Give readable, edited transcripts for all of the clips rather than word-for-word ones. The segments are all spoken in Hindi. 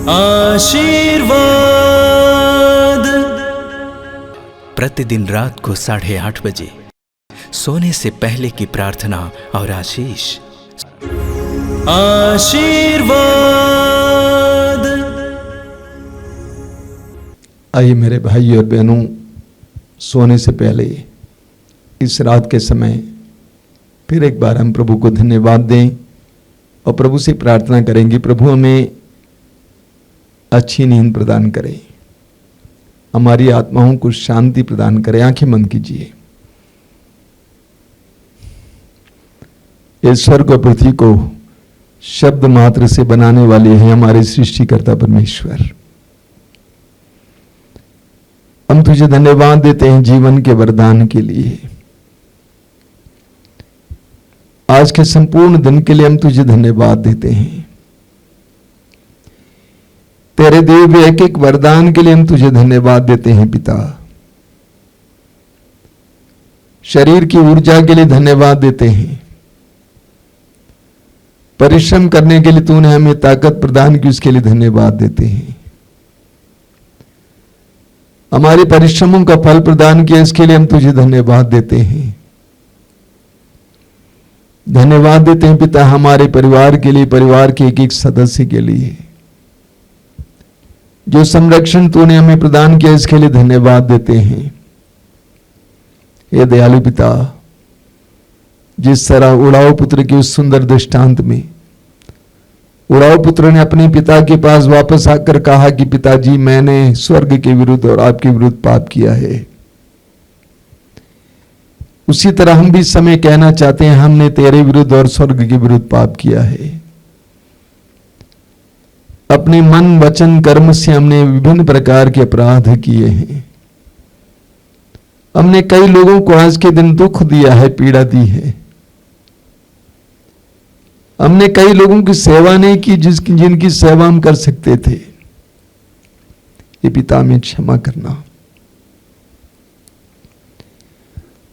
आशीर्वाद। प्रतिदिन रात को 8:30 बजे सोने से पहले की प्रार्थना और आशीष। आशीर्वाद। आइए मेरे भाई और बहनों, सोने से पहले इस रात के समय फिर एक बार हम प्रभु को धन्यवाद दें और प्रभु से प्रार्थना करेंगे, प्रभु हमें अच्छी नींद प्रदान करें, हमारी आत्माओं को शांति प्रदान करें। आंखें बंद कीजिए। इस स्वर्ग और पृथ्वी को शब्द मात्र से बनाने वाले हैं हमारे सृष्टिकर्ता परमेश्वर। हम तुझे धन्यवाद देते हैं जीवन के वरदान के लिए, आज के संपूर्ण दिन के लिए हम तुझे धन्यवाद देते हैं। तेरे दिए हुए एक एक वरदान के लिए हम तुझे धन्यवाद देते हैं पिता। शरीर की ऊर्जा के लिए धन्यवाद देते हैं, परिश्रम करने के लिए तूने हमें ताकत प्रदान की, उसके लिए धन्यवाद देते हैं। हमारे परिश्रमों का फल प्रदान किया, इसके लिए हम तुझे धन्यवाद देते हैं। धन्यवाद देते हैं पिता हमारे परिवार के लिए, परिवार के एक एक सदस्य के लिए जो संरक्षण तूने हमें प्रदान किया, इसके लिए धन्यवाद देते हैं। हे दयालु पिता, जिस तरह उड़ाऊ पुत्र के उस सुंदर दृष्टांत में उड़ाऊ पुत्र ने अपने पिता के पास वापस आकर कहा कि पिताजी, मैंने स्वर्ग के विरुद्ध और आपके विरुद्ध पाप किया है, उसी तरह हम भी इस समय कहना चाहते हैं, हमने तेरे विरुद्ध और स्वर्ग के विरुद्ध पाप किया है। अपने मन वचन कर्म से हमने विभिन्न प्रकार के अपराध किए हैं। हमने कई लोगों को आज के दिन दुख दिया है, पीड़ा दी है। हमने कई लोगों की सेवा नहीं की जिनकी सेवा हम कर सकते थे। ये पिता में क्षमा करना,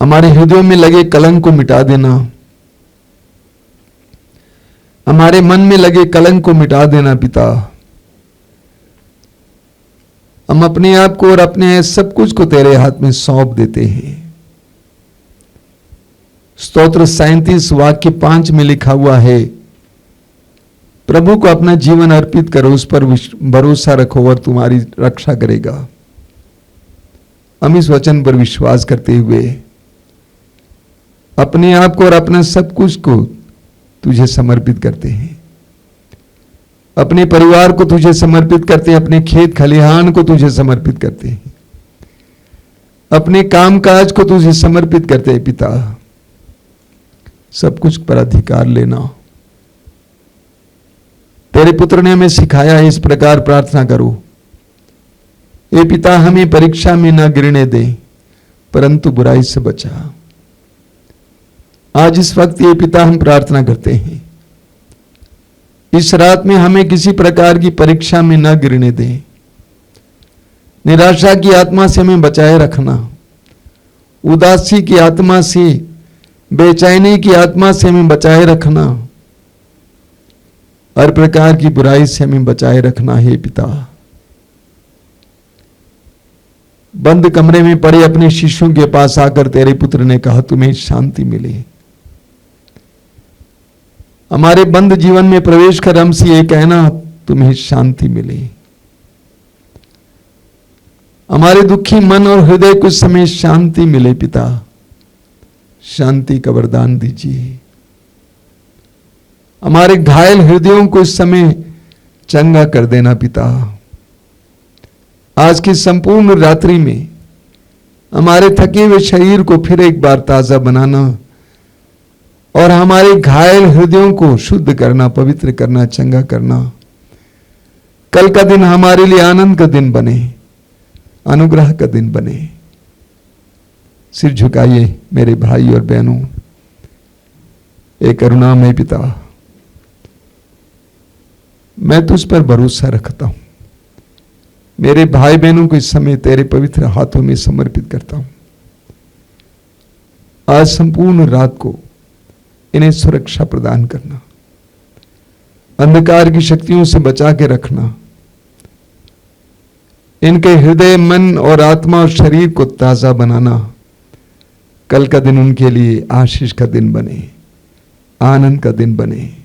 हमारे हृदयों में लगे कलंक को मिटा देना, हमारे मन में लगे कलंक को मिटा देना पिता। हम अपने आप को और अपने सब कुछ को तेरे हाथ में सौंप देते हैं। स्तोत्र 37 वाक्य 5 में लिखा हुआ है, प्रभु को अपना जीवन अर्पित करो, उस पर भरोसा रखो और तुम्हारी रक्षा करेगा। हम इस वचन पर विश्वास करते हुए अपने आप को और अपना सब कुछ को तुझे समर्पित करते हैं। अपने परिवार को तुझे समर्पित करते हैं, अपने खेत खलिहान को तुझे समर्पित करते हैं, अपने कामकाज को तुझे समर्पित करते हैं पिता। सब कुछ पर अधिकार लेना। तेरे पुत्र ने हमें सिखाया है, इस प्रकार प्रार्थना करो, हे पिता हमें परीक्षा में न गिरने दे परंतु बुराई से बचा। आज इस वक्त ये पिता हम प्रार्थना करते हैं, इस रात में हमें किसी प्रकार की परीक्षा में न गिरने दे। निराशा की आत्मा से हमें बचाए रखना, उदासी की आत्मा से, बेचैनी की आत्मा से हमें बचाए रखना, हर प्रकार की बुराई से हमें बचाए रखना है पिता। बंद कमरे में पड़े अपने शिष्यों के पास आकर तेरे पुत्र ने कहा, तुम्हें शांति मिले। हमारे बंद जीवन में प्रवेश कर हमसे ये कहना, तुम्हें शांति मिले। हमारे दुखी मन और हृदय को समय शांति मिले पिता। शांति का वरदान दीजिए। हमारे घायल हृदयों को इस समय चंगा कर देना पिता। आज की संपूर्ण रात्रि में हमारे थके हुए शरीर को फिर एक बार ताजा बनाना और हमारे घायल हृदयों को शुद्ध करना, पवित्र करना, चंगा करना। कल का दिन हमारे लिए आनंद का दिन बने, अनुग्रह का दिन बने। सिर झुकाइए मेरे भाई और बहनों। एक करुणामय पिता, मैं तुझ पर भरोसा रखता हूं। मेरे भाई बहनों को इस समय तेरे पवित्र हाथों में समर्पित करता हूं। आज संपूर्ण रात को इन्हें सुरक्षा प्रदान करना, अंधकार की शक्तियों से बचा के रखना, इनके हृदय, मन और आत्मा और शरीर को ताजा बनाना। कल का दिन उनके लिए आशीष का दिन बने, आनंद का दिन बने।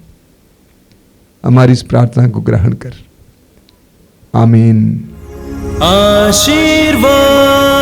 हमारी इस प्रार्थना को ग्रहण कर। आमीन। आशीर्वाद।